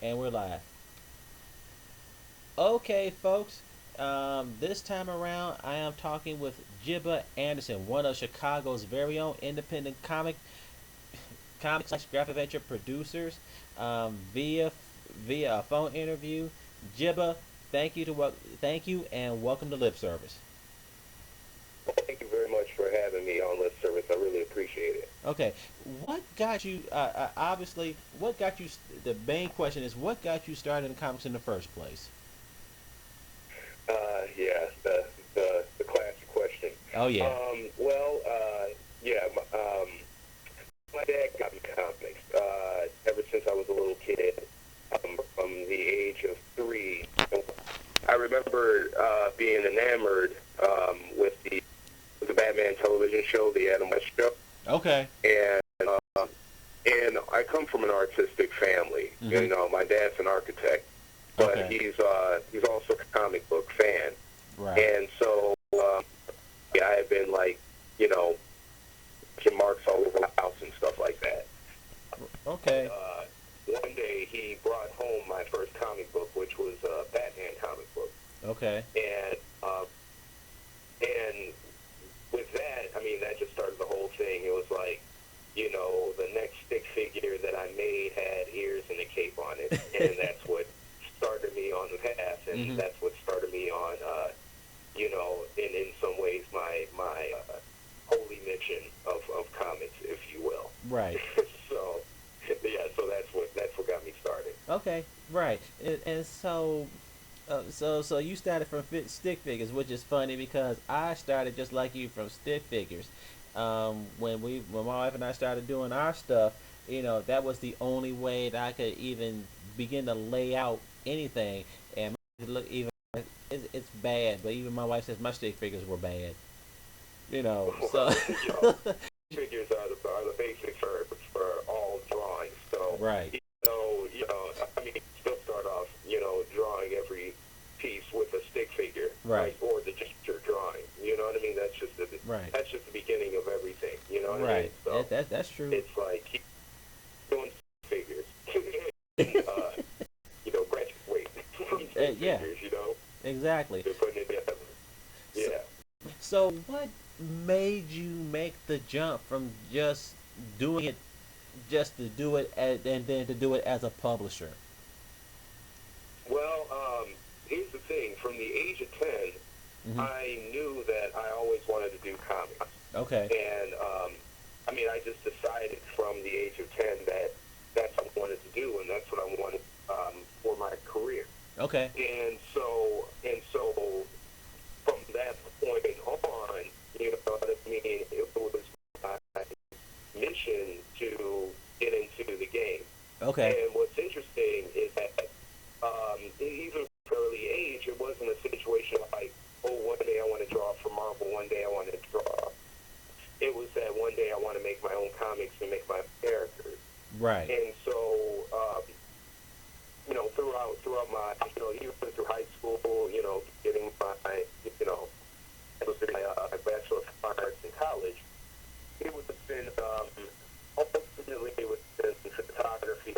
And we're live. Okay, folks. This time around, I am talking with Jiba Anderson, one of Chicago's very own independent comic slash graphic adventure producers. Via a phone interview. Jiba, thank you and welcome to Lip Service. Thank you very much for having me on this service. I really appreciate it. Okay, what got you? Obviously, what got you? The main question is, what got you started in comics in the first place? Yeah, the classic question. Oh yeah. Yeah, my dad got me comics ever since I was a little kid, from the age of 3. I remember being enamored with the Batman television show, the Adam West show, Okay. and and I come from an artistic family. Mm-hmm. My dad's an architect, but Okay. he's also a comic book fan, Right. and so yeah, I have been like, you know, making marks all over the house and stuff like that. Okay. One day he brought home my first comic book, which was a Batman comic book, Okay. and with that, I mean, that just started the whole thing. It was like, the next stick figure that I made had ears and a cape on it, and that's what started me on the path, and Mm-hmm. that's what started me on, in some ways my holy mission of comics, if you will. Right. So yeah, so that's what got me started. Okay. Right. And so, so you started from stick figures, which is funny because I started just like you from stick figures. When my wife and I started doing our stuff, that was the only way that I could even begin to lay out anything. And look, even it's bad, but even my wife says my stick figures were bad. So Well, figures are the basics for all drawings. So right, I mean, still start off, drawing every piece with a stick figure, right, right, or the gesture drawing. You know what I mean? right, That's just the beginning of everything. You know what I mean? right. So That's true. it's like keep doing figures, graduate from stick Yeah, figures. exactly. They're putting it together. So, Yeah. so what made you make the jump from just doing it just to do it and then to do it as a publisher? Well, here's the thing. From the age of 10, Hmm. I knew that I always wanted to do comics. Okay. And, I mean, I just decided from the age of 10 that that's what I wanted to do, and that's what I wanted for my career. Okay. And so from that point on, you know what I mean, it was my mission to get into the game. Okay. And what's interesting is that even from early age, it wasn't a situation like, oh, one day I want to draw for Marvel, one day I want to draw. It was that one day I want to make my own comics and make my own characters. Right. And so, throughout my, even through high school, getting my, my Bachelor of Arts in college, it would have been, ultimately, it would have been photography.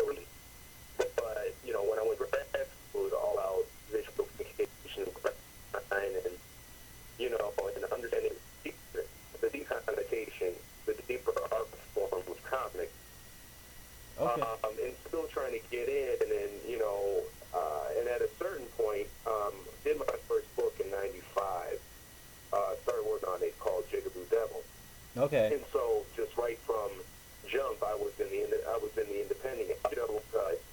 But, when I went to grad school, it was all out visual communication, design, and, and understanding the deep connotation, the deeper art form of comics. Okay. And still trying to get in, and and at a certain point, did my first book in '95. Started working on it called Jiba. Okay. And so, just right from jump, I was in the independent show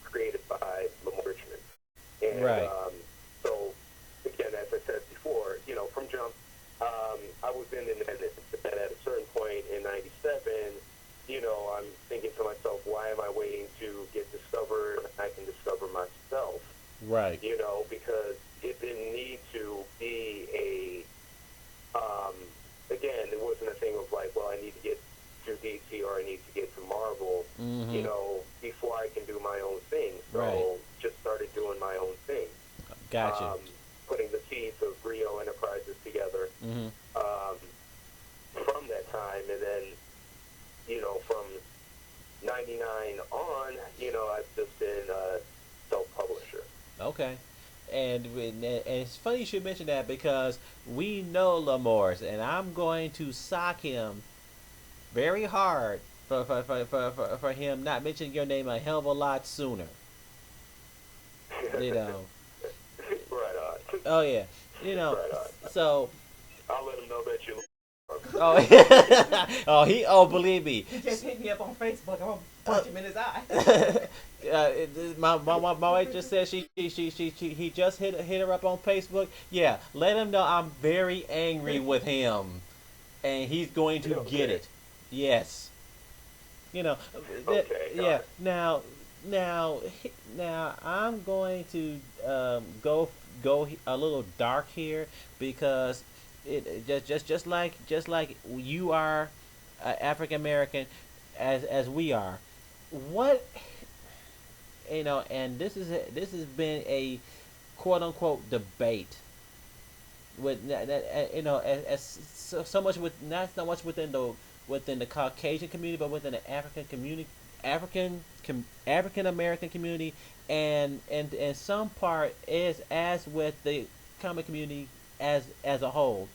created by Lamar Richmond. And Right. so, again, as I said before, from jump, I was in independent. And at a certain point in '97, I'm thinking to myself, why am I waiting to get discovered? I can discover myself, Right. because it didn't need to be again, it wasn't a thing of like, well, I need to get to DC or I need to get to Marvel, Mm-hmm. before I can do my own thing. So Right. just started doing my own thing, Gotcha. um, putting the seeds of Rio Enterprises together Mm-hmm. um, from that time. And then, from '99 on, I've just been Okay. And it's funny you should mention that because we know Lamorse, and I'm going to sock him very hard for him not mentioning your name a hell of a lot sooner. You know. Right on. Oh yeah. You know. Right on. So. I'll let him know that you. Oh. Oh he. Oh believe me. He just hit me up on Facebook. I'm gonna punch him in his eye. My wife just said he just hit her up on Facebook. Yeah, let him know I'm very angry with him, and he's going to get Okay. it. Yes, you know. Okay. Got Yeah. it. Now I'm going to go a little dark here because just like you are African American as we are. What and this has been a quote unquote debate with as so much with not so much within the Caucasian community, but within the African community, African American community, and some part is as with the comic community as a whole.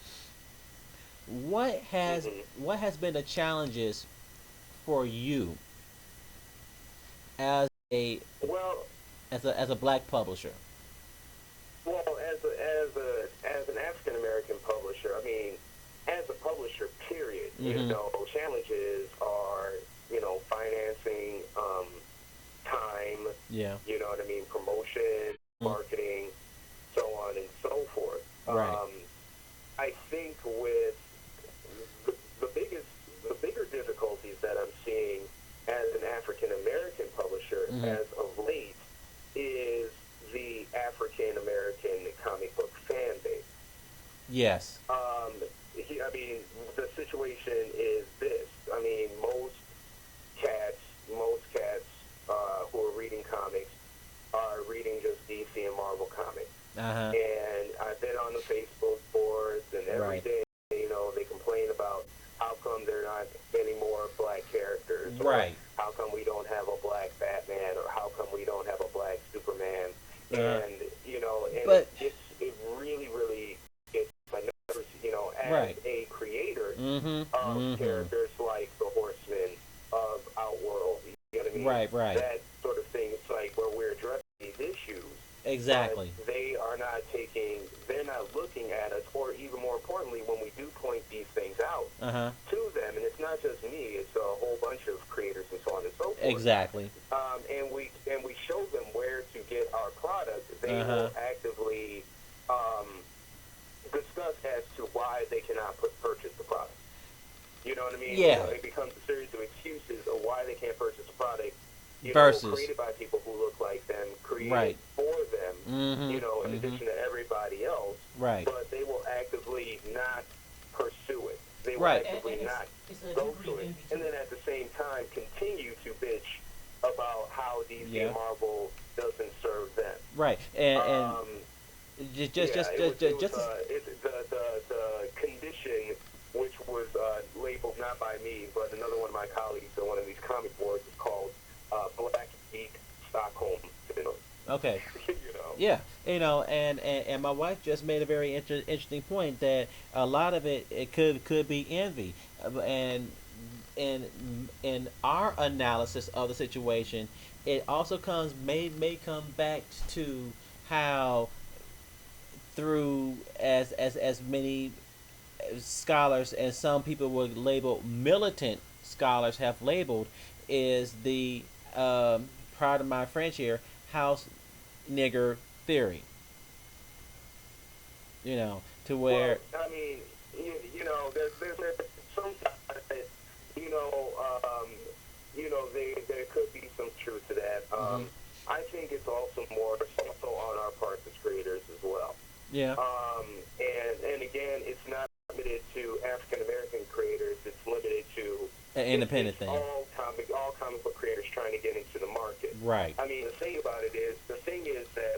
What has Mhm. what has been the challenges for you as a Well, as a black publisher? well, as an African American publisher, I mean, as a publisher, period. Mm-hmm. Challenges are financing, time. Yeah. You know what I mean? Promotion, Mm. marketing, so on and so forth. Right. I think with the, the biggest, the bigger difficulties that I'm seeing as an African American publisher Mm-hmm. as of late is the African American comic book fan base. Yes. I mean, the situation is this. I mean, most cats who are reading comics are reading just DC and Marvel comics. Uh huh. And I've been on the Facebook boards, and every Right. day, they complain about how come there are not any more black characters, or Right. how come we don't have a black Batman, or how come we don't have a black Superman, Uh-huh. and But it really, really gets my nerves, as right. a creator Mm-hmm. of Mm-hmm. characters like the Horsemen of Outworld, you know what I mean? Right. Right. That sort of thing. It's like where we're addressing these issues. Exactly. But they're not looking at us, or even more importantly, when we do point these things out Uh huh. to them, and it's not just me, it's a whole bunch of creators and so on and so forth. Exactly. And we show them where to get our product. They Uh-huh. will actively discuss as to why they cannot purchase the product. You know what I mean? Yeah. It becomes a series of excuses of why they can't purchase a product. Versus. Created by people who look like them, created Right. for them, Mm-hmm. in Mm-hmm. addition to everybody else, Right. but they will actively not pursue it. They will Right. actively not It's a go degree to it. in And then at the same time, continue to bitch about how DC Yeah. and Marvel doesn't serve them. Right. And just The condition, which was labeled not by me, but another one of my colleagues on one of these comic boards, is called Black Geek Stockholm Syndrome. okay. you know. Yeah, and my wife just made a very interesting point that a lot of it could be envy, and in our analysis of the situation, it also may come back to how through as many scholars and some people would label militant scholars have labeled is the part of my French here house nigger theory. To where Well, I mean, there's sometimes that, there could be some truth to that. I think it's also on our part as creators as well. yeah, And again, it's not limited to African American creators. It's limited to an independent it's thing, all comic book creators trying to get into the market. right? I mean, the thing is that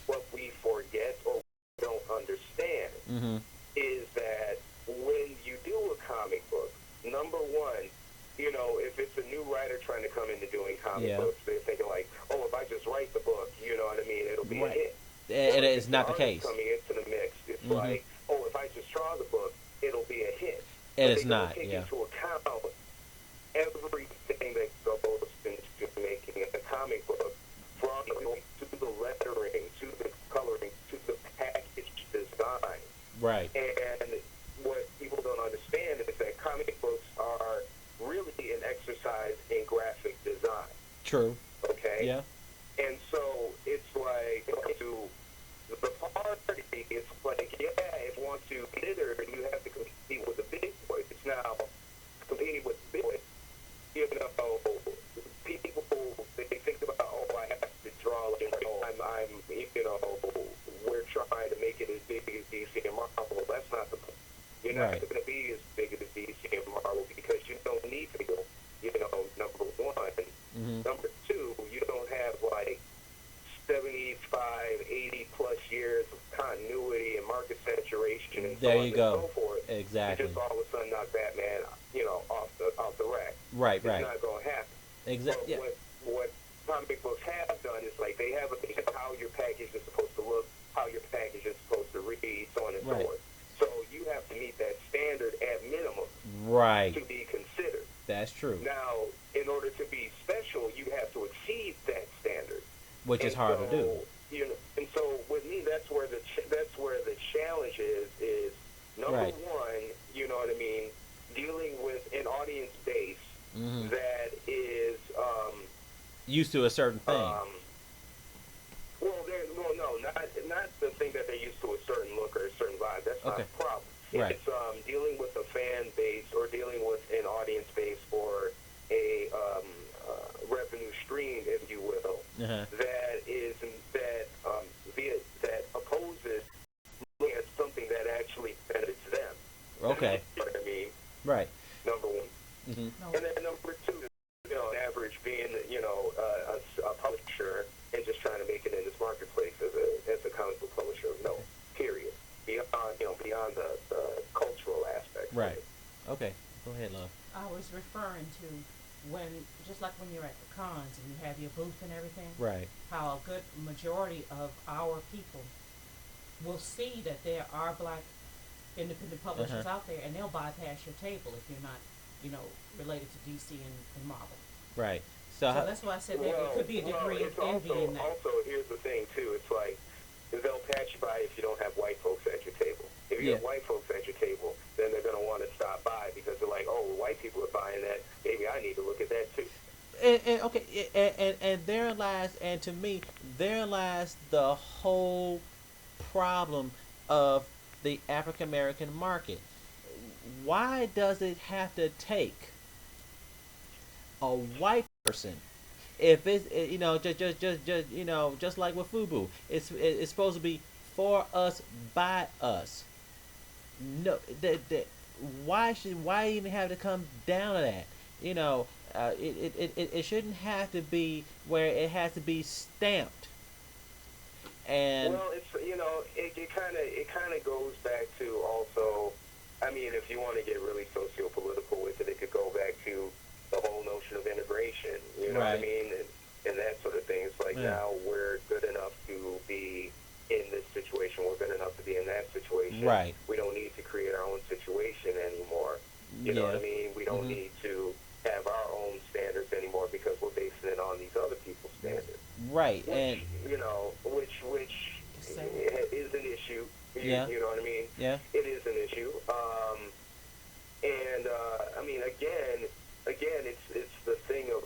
what we forget or don't understand Mm-hmm. is that when you do a comic book, number one, if it's a new writer trying to come into doing comic Yeah. books, they're thinking like, oh, if I just write write the book, you know what I mean, it'll be a Right. hit. And Or it's if the not the artist case. coming into the mix, it's Mm-hmm. like, oh, if I just draw the book, it'll be a hit. And But it's they don't not. take Yeah. into account everything that goes into making a comic book, from to the lettering, to the coloring, to the package design. Right. And what people don't understand is that comic books are really an exercise in graphic design. True. Okay? Yeah. And so it's like, to the party, it's like, yeah, if you want to glitter, you have to compete with the big boys. Now, competing with the big boys, you know, people, they think about, oh, I have to draw, like, oh, I'm, you know, we're trying to make it as big as DC and Marvel. That's not the point. You're not Right. going to be as big as DC and Marvel because you don't need to go, you know, number one. Mm-hmm. Number two, you don't have, like, 75, 80 plus years of continuity and market saturation and There so on you and go. so forth. Exactly. You just all of a sudden knock Batman, you know, off the rack. Right. It's Right. not going to happen. Exactly. But Yeah. what comic books have done is, like, they have a thing of how your package is supposed to look, how your package is supposed to read, so on and Right. so forth. So you have to meet that standard at minimum Right. to be considered. That's true. Now, in order to be special, you have to exceed that standard. Which is And hard so, to do. You know, and so with me, that's where the challenge is number Right. one. You know what I mean? Dealing with an audience base Mm-hmm. that is Used to a certain thing. well, no, not the thing that they're used to, a certain look or a certain vibe. That's not Okay. the problem. Right. It's dealing with a fan base or dealing with an audience base or a revenue stream, if you will, Uh-huh. that opposes looking at something that actually benefits them. Okay. You know what I mean? Right. Number one. Mm-hmm. No. And then number two, you know, an average being, you know, a publisher and just trying to make it in this marketplace as a comic book publisher. No, period. Beyond the cultural aspect. of Right. it. Okay. Go ahead, love. I was referring to when, just like when you're at the cons and you have your booth and everything, Right. how a good majority of our people will see that there are black independent publishers out there, and they'll bypass your table if you're not, you know, related to DC and Marvel. Right. So that's why I said maybe it could be a degree it's of envy also, in that. Also, here's the thing, too. It's like, they'll pass you by if you don't have white folks at your table. If you Yeah. have white folks at your table, then they're going to want to stop by because they're like, oh, white people are buying that. Maybe I need to look at that, too. And okay, and there lies, and to me, there lies the whole problem of the African American market. Why does it have to take a white person? If it's you know just you know just like with FUBU, it's supposed to be for us by us. No, why even have to come down to that? You know, it shouldn't have to be where it has to be stamped. And Well, it's, you know, it kind of goes back to also, I mean, if you want to get really socio-political with it, it could go back to the whole notion of integration, you know what I Right. mean, and that sort of thing. It's like, Yeah. now we're good enough to be in this situation, we're good enough to be in that situation. Right. We don't need to create our own situation anymore. You know what I mean? We don't need to have our own standards anymore because we're basing it on these other people's standards. right, Which, and you know, which Same. is an issue. Yeah. You know what I mean? yeah, It is an issue. I mean, again, it's the thing of,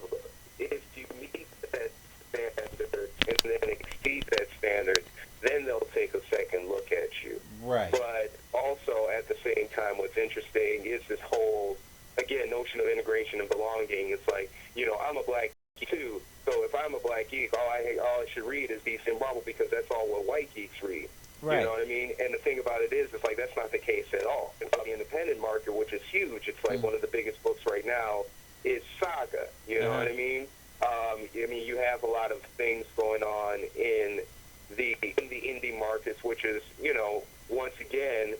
if you meet that standard and then exceed that standard, then they'll take a second look at you. right, But also, at the same time, what's interesting is this whole, again, notion of integration and belonging. It's like, you know, I'm a black geek too, so if I'm a black geek, all I should read is DC and Marvel because that's all what white geeks read. right, You know what I mean? And the thing about it is, it's like, that's not the case at all. And the independent market, which is huge, it's like one of the biggest books right now is Saga. You know what I mean? You have a lot of things going on in the indie markets, which is, you know, once again,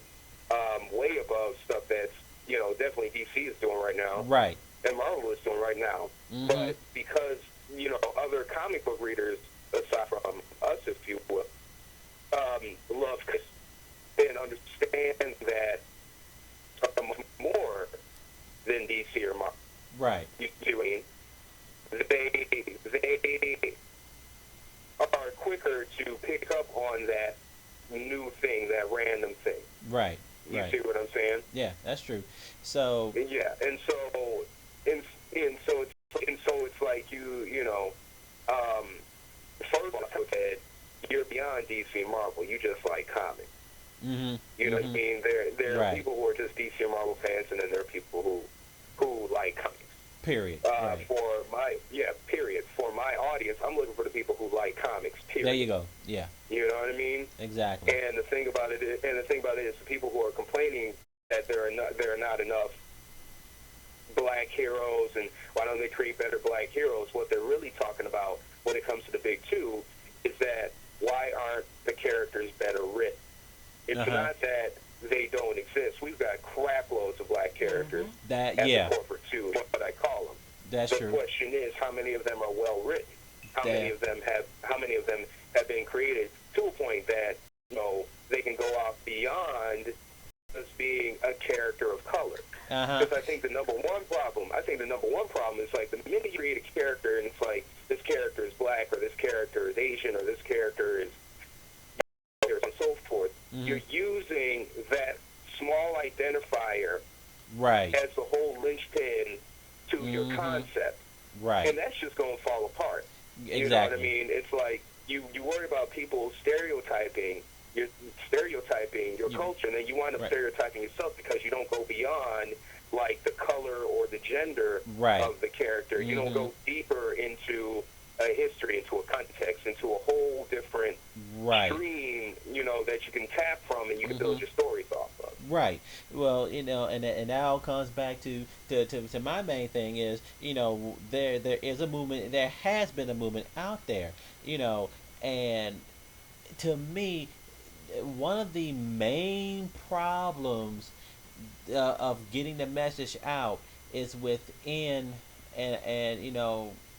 way above stuff that's, you know, definitely DC is doing right now, right, and Marvel is doing right now. But because, you know, other comic book readers aside quicker to pick up on that new thing, that random thing. Right. You Right. see what I'm saying? Yeah, that's true. So. Yeah, and and so it's like you know, um, first off, I said you're beyond DC and Marvel. You just like comics. Mhm. You know what I Mhm. mean? There are Right. people who are just DC and Marvel fans, and then there are people who like comics. Period. Right. Period. For my audience, I'm looking for the people who like comics. There you Period. go. Yeah. You know what I mean? Exactly. And the thing about it is, the people who are complaining that there are not enough black heroes, and why don't they create better black heroes? What they're really talking about when it comes to the big two is that why aren't the characters better written? It's not that they don't exist. We've got crap loads of black characters That at yeah. the corporate two, what I call them. That's The true. question is, how many of them are well written? How That- many of them have been created to a point that they can go off beyond just being a character of color? Because I think the number one problem is like the minute you create a character and it's like this character is black or this character is Asian or this character is and so forth, you're using that small identifier Right. as the whole linchpin to your concept. Right. And that's just going to fall apart. Exactly. You know what I mean? It's like you worry about people stereotyping your culture, and then you wind up stereotyping yourself because you don't go beyond like the color or the gender of the character. You don't go deeper into a history, into a context, into a whole different stream, that you can tap from and you can build your stories off of. Right. Well, and that all comes back to my main thing is, there is a movement, there has been a movement out there, and to me, one of the main problems of getting the message out is within,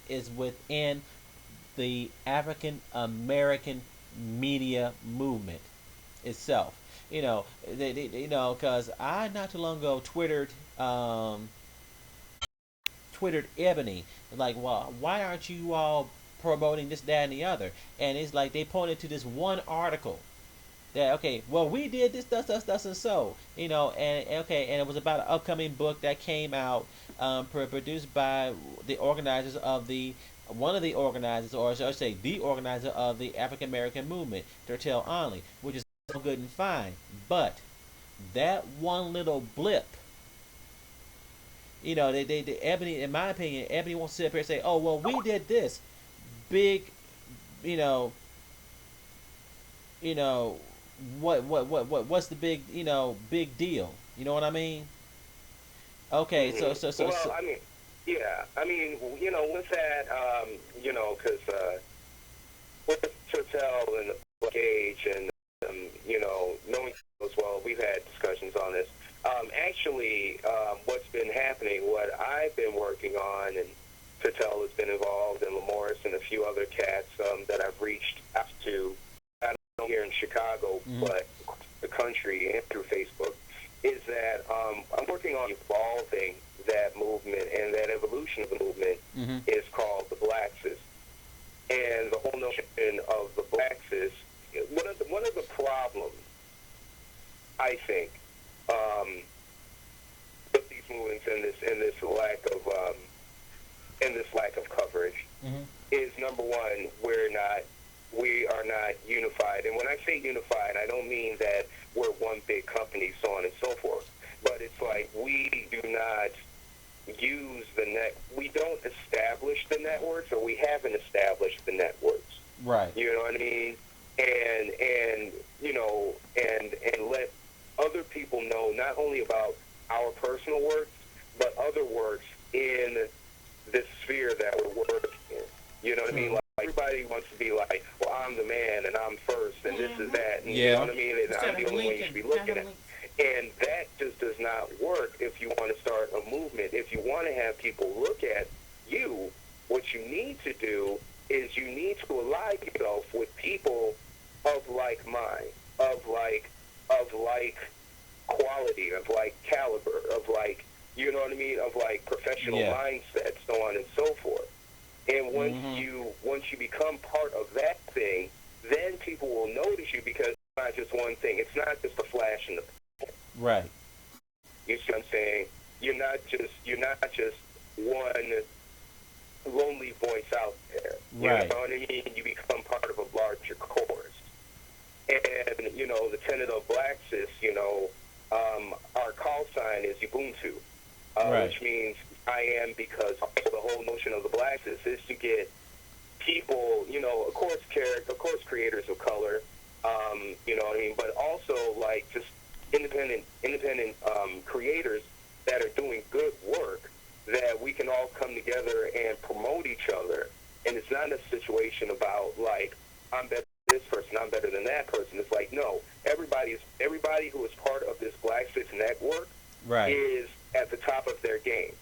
is within the African American media movement itself. Because I not too long ago twittered Ebony, like, well, why aren't you all promoting this, that, and the other? And it's like they pointed to this one article that, okay, well, we did this, thus, and so, and it was about an upcoming book that came out, produced by the organizers of one of the organizers, or should I say, the organizer of the African American movement, Tertel Onley, which is good and fine, but that one little blip, they Ebony, in my opinion, Ebony wants to sit up here and say, oh, well, we did this big, what's the big, big deal? You know what I mean? Okay, Well, I mean, with that, because with Total and the Black Age and, knowing as well, we've had discussions on this. Actually, what's been happening, what I've been working on, and Total has been involved, and Lamorris and a few other cats that I've reached out to, not only here in Chicago, but the country and through Facebook, is that I'm working on evolving that movement, and that evolution of the movement is called the Blaxis. And the whole notion of the Blaxis, one of the problems, I think, with these movements and this lack of coverage is, number one, we are not unified. And when I say unified, I don't mean that we're one big company, so on and so forth. But it's like we do not use we don't establish the networks, or we haven't established the networks. Right. You know what I mean? And let other people know not only about our personal works, but other works in this sphere that we're working in. You know what I mean? Like, everybody wants to be like, well, I'm the man, and I'm first, and this is that, and you know what I mean? And I'm the only one you should be looking at. And that just does not work if you want to start a movement. If you want to have people look at you, what you need to do is you need to ally yourself with people of like mind, of like quality, of like caliber, of like, you know what I mean, of like professional mindset, so on and so forth. And once you become part of that thing, the tenet of Blacksis, our call sign is Ubuntu, Right. which means I am, because the whole notion of the Blacksis is to get people, of course, creators of color, what I mean, but also like just independent creators that are doing good work, that we can all come together and promote each other. And it's not a situation about like I'm better than this person, I'm better than that person. It's like no, everybody who is part of this Black Six network Right. is at the top of their game.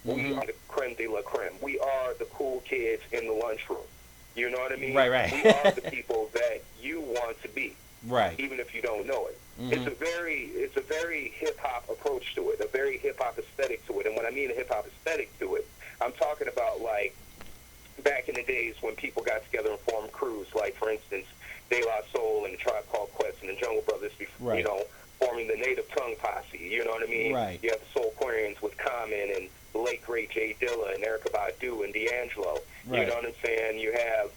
We Mm-hmm. are the creme de la creme. We are the cool kids in the lunchroom. You know what I mean? Right. Right. We are the people that you want to be, Right. even if you don't know it. Mm-hmm. It's a very hip hop approach to it, a very hip hop aesthetic to it. And when I mean a hip hop aesthetic to it, I'm talking about like back in the days when people got together and formed crews, like for instance, De La Soul and the Tribe Called Quest and the Jungle Brothers, Right. forming the Native Tongue Posse. You know what I mean? Right. You have the Soul Quarians with Common and the late great Jay Dilla and Erykah Badu and D'Angelo. Right. You know what I'm saying? You have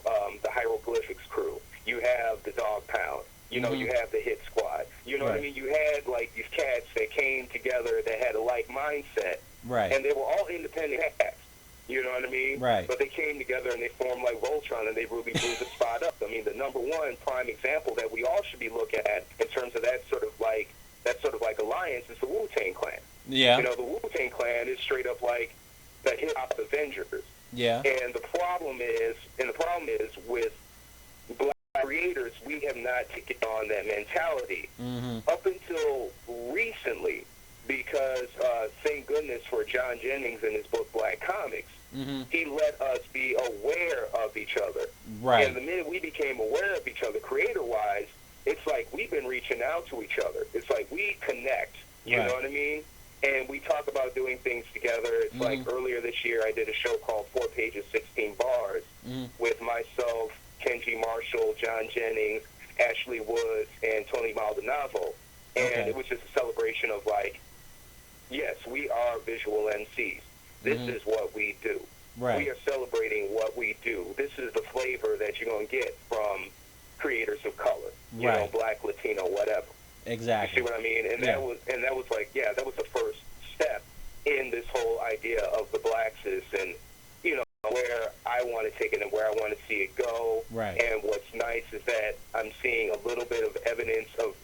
the Hieroglyphics crew. You have the Dog Pound. Mm-hmm. You have the Hit Squad. You know what I Right. mean? You had like these cats that came together that had a like mindset, Right. and they were all independent cats. You know what I mean? Right. But they came together and they formed like Voltron, and they really blew the spot up. I mean, the number one prime example that we all should be looking at in terms of that sort of like alliance is the Wu-Tang Clan. Yeah. The Wu-Tang Clan is straight up like the hip hop Avengers. Yeah. And the problem is with Black creators, we have not taken on that mentality Mm-hmm. up until recently, because thank goodness for John Jennings in his book Black Comix, Mm-hmm. he let us be aware of each other. Right. And the minute we became aware of each other, creator-wise, it's like we've been reaching out to each other. It's like we connect. You Right. know what I mean? And we talk about doing things together. It's Mm-hmm. like earlier this year, I did a show called 4 Pages, 16 Bars Mm-hmm. with myself, Kenji Marshall, John Jennings, Ashley Woods, and Tony Maldonado. And Okay. it was just a celebration of like, yes, we are visual MCs. This Mhm. is what we do. Right. We are celebrating what we do. This is the flavor that you're going to get from creators of color, Right. Black, Latino, whatever. You Exactly. see what I mean? And Yeah. that was like, yeah, that was the first step in this whole idea of the Blacksis, and where I want to take it and where I want to see it go. Right. And what's nice is that I'm seeing a little bit of evidence of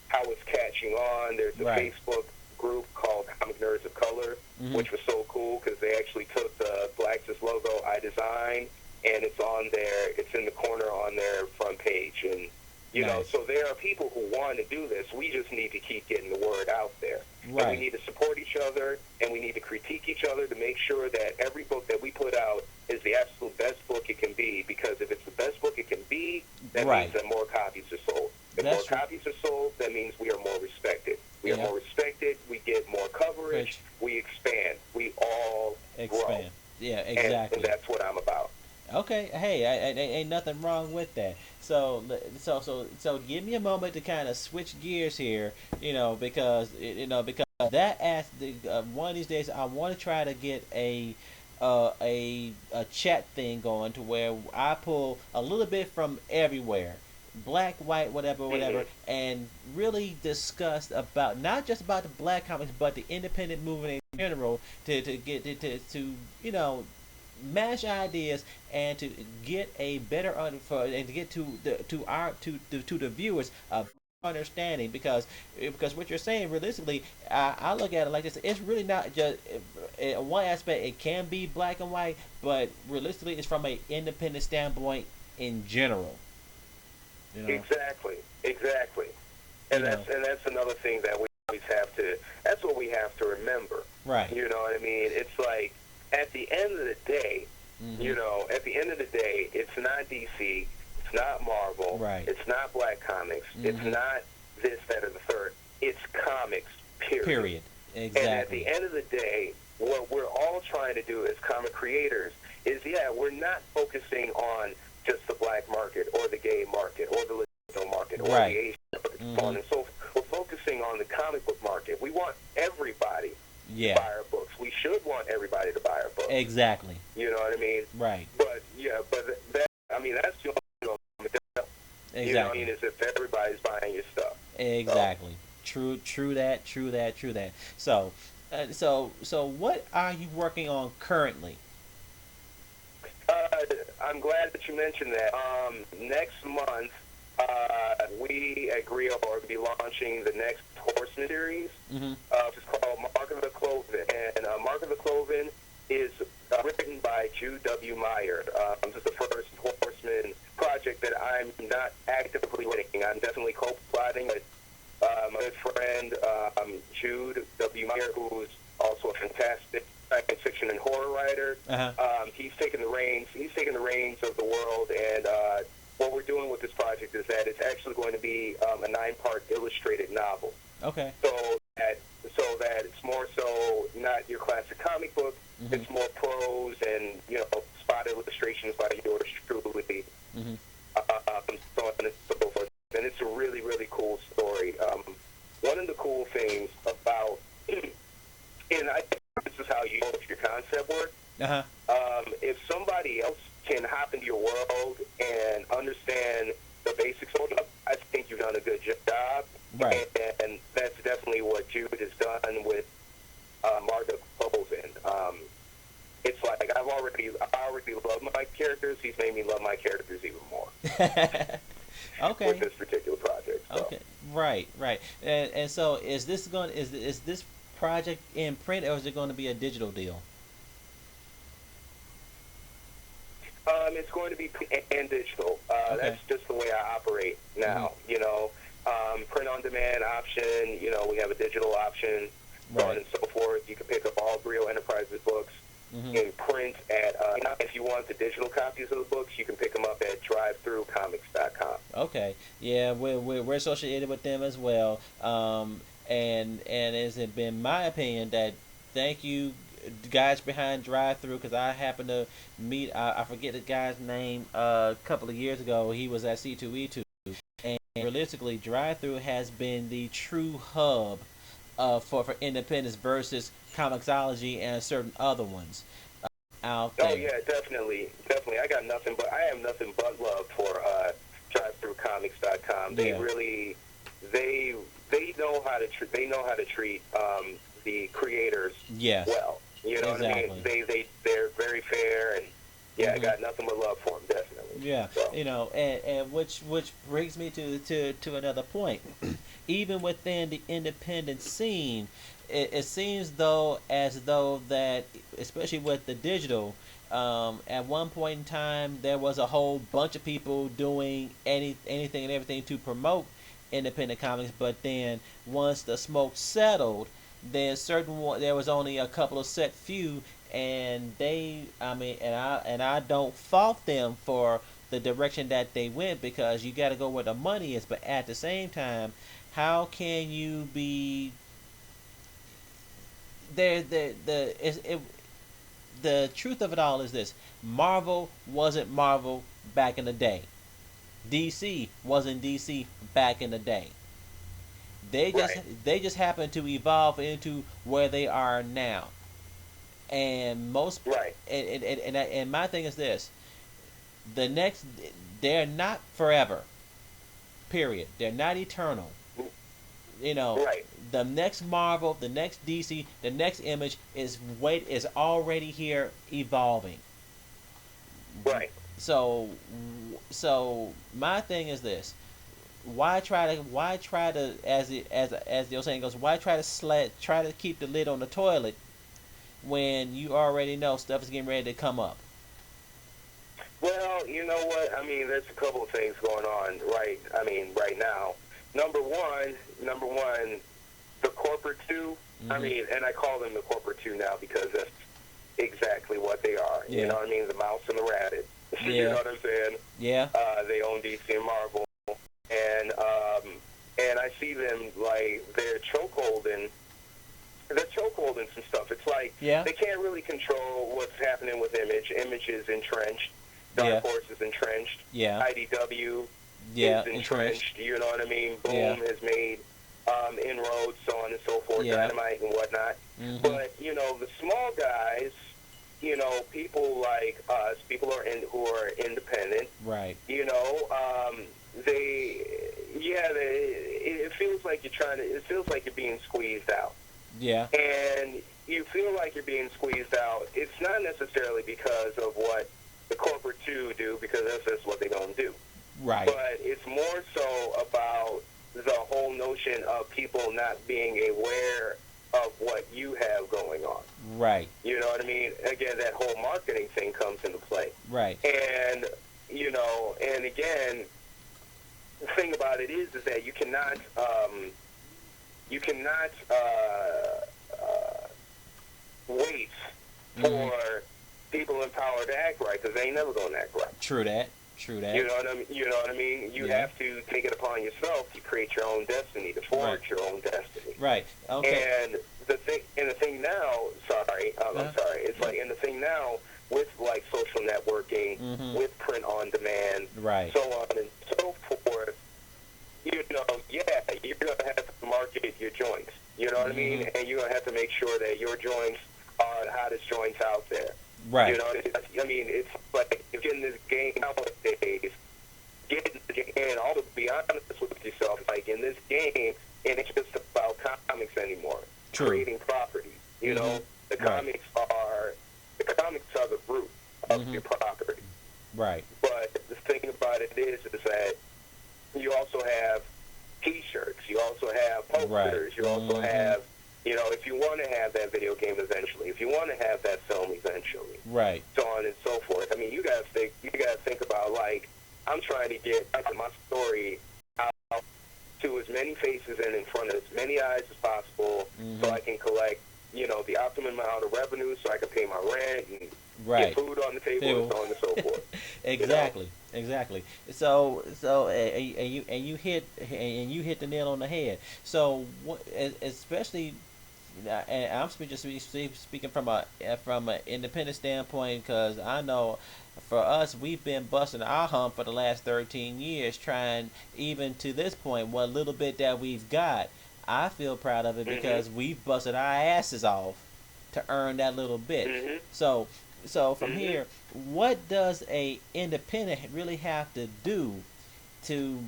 how it's catching on. There's a Right. Facebook group called Comic Nerds of Color, Mhm. which was so cool because they actually took the Blacksis logo I designed, and it's on there. It's in the corner on their front page, and Nice. so there are people who want to do this. We just need to keep getting the word out there. And we Right. need to support each other, and we need to critique each other to make sure that every book that we put out is the absolute best book it can be, because if it's the best book it can be, that Right. means that more copies are sold. If That's more true. copies are sold, that means we are more respected. We are Yeah. more respected, we get more coverage, we expand, we all grow. Expand. Yeah. And Exactly. that's what I'm about. Okay, hey, ain't nothing wrong with that. So give me a moment to kind of switch gears here, because because that one of these days I want to try to get a chat thing going to where I pull a little bit from everywhere, black, white, whatever, and really discuss about not just about the black comics but the independent movement in general to get to mash ideas and to get a better and to get to the viewers a understanding, because what you're saying realistically, I look at it like this: it's really not just one aspect. It can be black and white, but realistically, it's from an independent standpoint in general. Exactly. And You know. that's another thing that we always have to. That's what we have to remember. Right. You know what I mean? It's like at the end of the day, Mhm. at the end of the day, it's not DC, it's not Marvel, Right. it's not Black Comics, it's Mhm. not this, that, or the third. It's comics. Period. Exactly. And at the end of the day, what we're all trying to do as comic creators is, we're not focusing on just the black market or the gay market or the Latino market or Right. the Asian market, Mhm. so on and so forth. We're focusing on the comic book market. We want everybody to Yeah. buy our books. We should want everybody to buy our books. Exactly. You know what I mean? Right. But that's the only Exactly. you know what I mean, is if everybody's buying your stuff. So, Exactly. True. True that. True that. True that. So what are you working on currently? uh, I'm glad that you mentioned that. Next month, we at Griot are going to be launching the next Horseman series. Mm-hmm. It's called Mark of the Cloven. And Mark of the Cloven is written by Jude W. Meyer. This is the first Horseman project that I'm not actively writing. I'm definitely co-plotting with my good friend Jude W. Meyer, who's also a fantastic science fiction and horror writer. Uh huh. He's taken the reins. He's taken the reins of the world, and what we're doing with this project is that it's actually going to be a 9-part illustrated novel. Okay. So that it's more so not your classic comic book. Mm-hmm. It's more prose and spot illustrations by yours truly. Mm-hmm. So on and so forth. And it's a really, really cool story. One of the cool things about, and I think this is how you know if your concept works, Uh huh. if somebody else can hop into your world and understand the basics of it, I think you've done a good job. Right. And that's definitely what Jude has done with Mark of Cloven. It's like I already love my characters. He's made me love my characters even more Okay. with this particular project. So. Okay. Right. Right. And so is this project in print or is it going to be a digital deal? It's going to be print and digital. Okay. That's just the way I operate now. Print on demand option. We have a digital option, so on Right. and so forth. You can pick up all Brio Enterprises books Mm-hmm. in print at. If you want the digital copies of the books, you can pick them up at drivethrugh.comix.com. Okay. Yeah, we're associated with them as well. And it's been my opinion that thank you guys behind Drive Through because I happened to meet I forget the guy's name a couple of years ago. He was at C2E2, and realistically, Drive Through has been the true hub for independence versus Comixology and certain other ones out Oh there. yeah, definitely, definitely. I have nothing but love for drivethrugcomics.com. They Yeah. really, they know how to treat the creators Yes. well. You know what I Exactly. mean? They're very fair, and yeah, I Mhm. got nothing but love for them, definitely. Yeah, So. and which brings me to another point. Even within the independent scene, it seems as though that, especially with the digital, at one point in time there was a whole bunch of people doing anything and everything to promote independent comics. But then once the smoke settled, there was only a couple of set few, and I don't fault them for the direction that they went because you got to go where the money is. But at the same time, how can you be there? The truth of it all is this: Marvel wasn't Marvel back in the day. DC wasn't DC back in the day. They just Right. they just happened to evolve into where they are now. And most Right. and my thing is this: the next they're not forever. Period. They're not eternal. You know, Right. the next Marvel, the next DC, the next Image is already here evolving. Right. So my thing is this: why try to as the old saying goes, why try to keep the lid on the toilet when you already know stuff is getting ready to come up? Well, you know what? I mean, there's a couple of things going on, right? I mean, right now. Number one, the corporate two. Mm-hmm. I mean, and I call them the corporate two now because that's exactly what they are. Yeah. You know what I mean? The mouse and the rabbit. Yeah. You know what I'm saying? Yeah. They own DC and Marvel, and I see them like they're chokeholding some stuff. It's like Yeah. they can't really control what's happening with Image. Image is entrenched. Dark Yeah. Horse is entrenched. Yeah. IDW Yeah. is entrenched. You know what I mean? Boom Yeah. has made inroads, so on and so forth, Yeah. Dynamite and whatnot. Mm-hmm. But the small guys, people like us, who are independent. Right. They, yeah, it feels like you're trying to. It feels like you're being squeezed out, Yeah. and you feel like you're being squeezed out. It's not necessarily because of what the corporate two do, because that's just what they don't do. Right. But it's more so about the whole notion of people not being aware of what you have going on. Right. You know what I mean? Again, that whole marketing thing comes into play. Right. And, you know, and again, the thing about it is that you cannot wait for people in power to act right, because they ain't never going to act right. True that. True that. You know what I mean? You know what I mean? You have to take it upon yourself to create your own destiny, to forge your own destiny. Right. Okay. And the thing now, I'm sorry. It's like, and the thing now with like social networking, with print on demand, right, so on and so forth. You know, yeah, you're gonna have to market your joints. You know what I mean? And you're gonna have to make sure that your joints are the hottest joints out there. Right. You know, I mean, it's like if you're in this game nowadays, and also be honest with yourself, like in this game, and it's just about comics anymore. True. Creating property. You know, the comics are the root of your property. Right. But the thing about it is that you also have T-shirts. You also have posters. You also have, you know, if you want to have that video game eventually, if you want to have that film eventually, right, so on and so forth. I mean, you gotta think about, like, I'm trying to get my story out to as many faces and in front of as many eyes as possible, so I can collect, you know, the optimum amount of revenue, so I can pay my rent and get food on the table and so on and so forth. Exactly. You know? Exactly. So and you hit the nail on the head. So especially, and I'm speaking from an independent standpoint, because I know for us, we've been busting our hump for the last 13 years, trying, even to this point, what little bit that we've got, I feel proud of it because we've busted our asses off to earn that little bit. So from here, what does a independent really have to do to,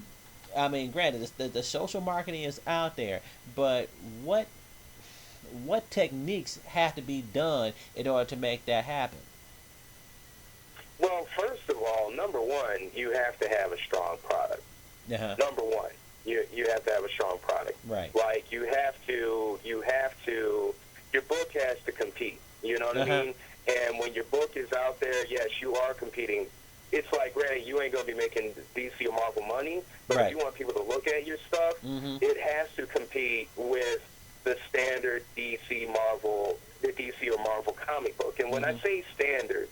I mean, granted, the social marketing is out there, but what techniques have to be done in order to make that happen? Well, first of all, number one, you have to have a strong product. Number one, you have to have a strong product. Right. Like, you have to, your book has to compete. You know what I mean? And when your book is out there, yes, you are competing. It's like, granted, you ain't going to be making DC or Marvel money, but if you want people to look at your stuff, it has to compete with the standard the DC or Marvel comic book. And when I say standard,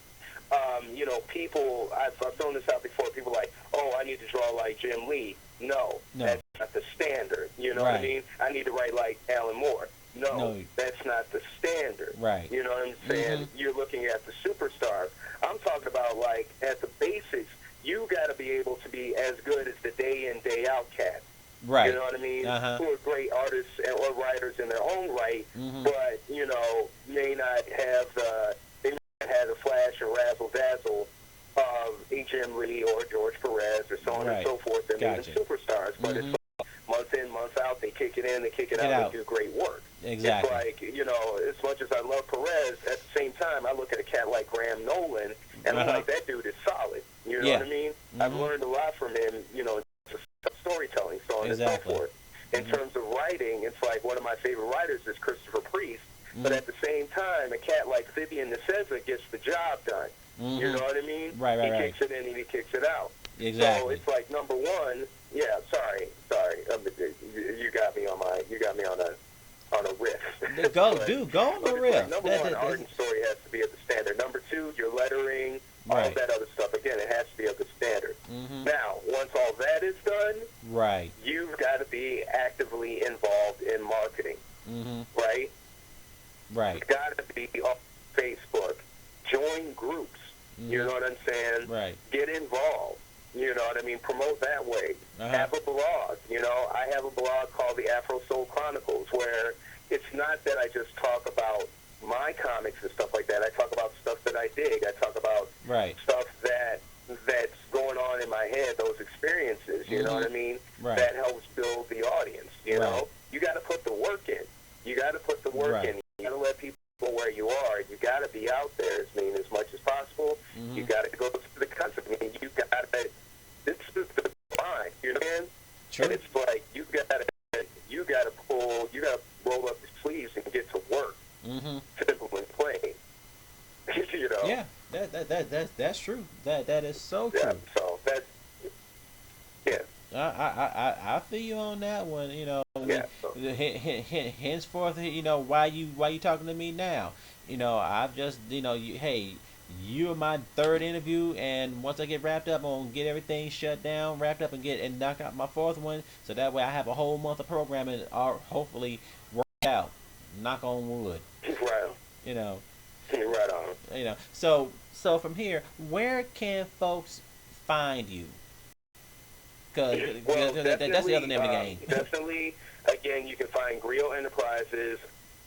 you know, people, I've thrown this out before, people are like, oh, I need to draw like Jim Lee. No, that's not the standard. You know what I mean? I need to write like Alan Moore. No, that's not the standard. Right. You know what I'm saying? You're looking at the superstars. I'm talking about, like, at the basics, you got to be able to be as good as the day in, day out cats. Right. You know what I mean? Who are great artists or writers in their own right, but, you know, may not have the flash and razzle dazzle of H.M. Lee or George Perez or so on and so forth, and even superstars. But it's like month in, month out, they kick it in, they kick it out, they do great work. Exactly. It's like, you know, as much as I love Perez, at the same time, I look at a cat like Graham Nolan, and I'm like, that dude is solid. You know what I mean? I've learned a lot from him, you know, storytelling, so on and so forth. In terms of writing, it's like one of my favorite writers is Christopher Priest, but at the same time, a cat like Vivian Naceza gets the job done. You know what I mean? He kicks it in and he kicks it out. Exactly. So it's like, number one, sorry, you got me on a riff. Go on the riff. Like, number one, art and story has to be at the standard. Number two, your lettering, all that other stuff. Again, it has to be at the standard. Now, once all that is done, you've got to be actively involved in marketing. Right? Right. You've got to be on Facebook. Join groups. You know what I'm saying? Right. Get involved. You know what I mean? Promote that way. Have a blog. You know, I have a blog called the Afro Soul Chronicles, where it's not that I just talk about my comics and stuff like that. I talk about stuff that I dig. I talk about stuff that's going on in my head, those experiences. creators. You know what I mean? Right. That helps build the audience. You Right. know, you got to put the work in. You got to put the work Right. in. You got to let people know where you are. You got to be out there as much as possible. You got to go to the country. I mean, you got to. This is the line. You know what I mean? True. And it's like you got to pull. You got to roll up your sleeves and get to work. Simple and plain. You know. Yeah. That's true. That is so true. Yeah. So that's yeah. I feel you on that one. You know, Yeah. So. henceforth, you know, why you talking to me now? You know, I've just, you know, you're my third interview, and once I get wrapped up, I'm gonna get everything shut down, wrapped up, and knock out my fourth one, so that way I have a whole month of programming, hopefully worked out. Knock on wood. Right. You know. Right on. You know. So from here, where can folks find you? Because well, that's the other name of the game. Definitely, again, you can find Griot Enterprises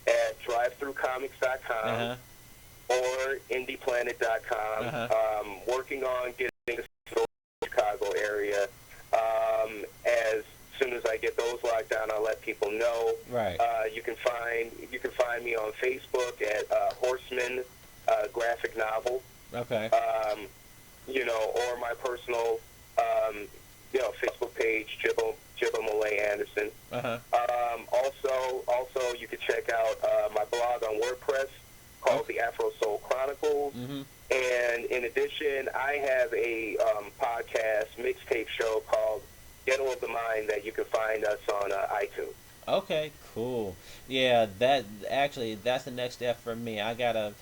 at drivethroughcomics.com or indieplanet.com. Working on getting to the Chicago area. As soon as I get those locked down, I'll let people know. Right. You can find me on Facebook at Horseman Graphic Novel. Okay. You know, or my personal, Facebook page, Jiba Malay Anderson. Also, you can check out my blog on WordPress called The Afro Soul Chronicles. And in addition, I have a podcast mixtape show called Ghetto of the Mind that you can find us on iTunes. Okay, cool. Yeah, that's the next step for me. I gotta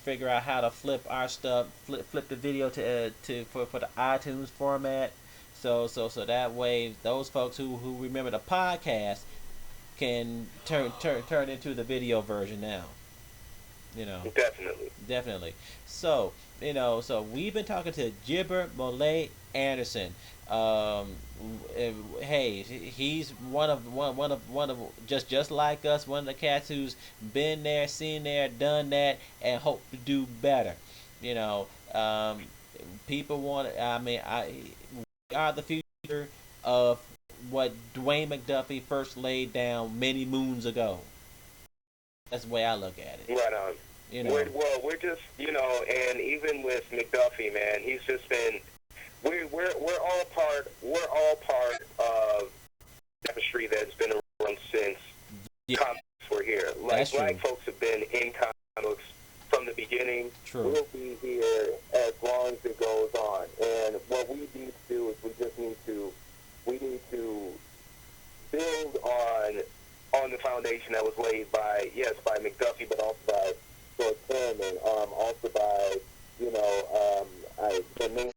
figure out how to flip our stuff, flip the video for the iTunes format. So that way those folks who remember the podcast can turn into the video version now. You know. Definitely. So, you know, we've been talking to Jiba Malay Anderson. Hey, he's one of just like us, one of the cats who's been there, seen there, done that, and hope to do better. You know, people want. We are the future of what Dwayne McDuffie first laid down many moons ago. That's the way I look at it. Right on. You know. We're just, you know, and even with McDuffie, man, he's just been. We're all part of the industry that's been around since comics were here. Like black folks have been in comics from the beginning. True. We'll be here as long as it goes on. And what we need to do is we need to build on the foundation that was laid by McDuffie, but also by George Thurman, also by the main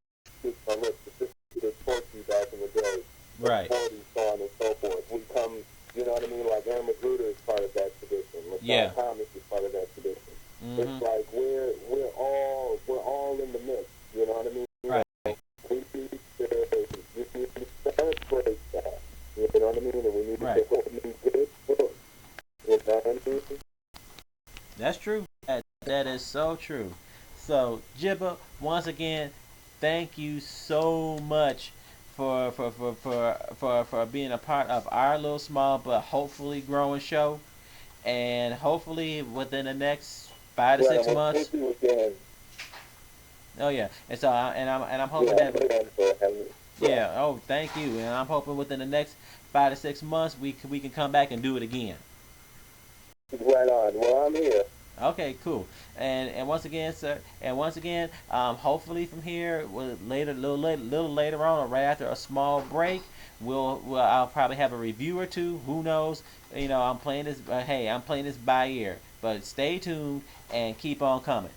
the Torchy back in the day, right? 40s, so on and so forth. We come, you know what I mean? Like Aaron Magruder is part of that tradition. Yeah. Thomas is part of that tradition. It's like we're all in the mix. You know what I mean? Right. We need to celebrate that. You know what I mean? And we need to put in good books. You know what I mean? That's true. That is so true. So, Jiba, once again, thank you so much for being a part of our little small but hopefully growing show, and hopefully within the next 5 to 6 months. Thank you again. Oh yeah, and so I'm hoping that. Yeah. Oh, thank you, and I'm hoping within the next 5 to 6 months we can come back and do it again. Right on. Well, I'm here. Okay, cool. And once again, sir, hopefully from here, little later on, or right after a small break, I'll probably have a review or two. Who knows? You know, I'm playing this. I'm playing this by ear. But stay tuned and keep on coming.